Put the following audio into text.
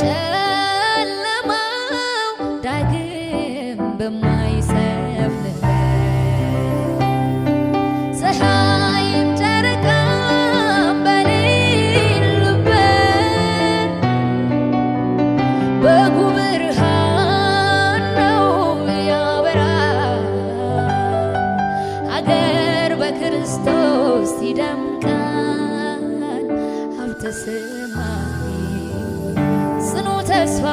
ጨለማው ዳግም በማይሰፍንበት ፀሐይም ጨረቃም በሌሉበት በጉ ብርሃን ነው ያበራል። ሀገር በክርስቶስ ይደምቃል። ሀብተ ሰማይ ጽኑ ተስፋ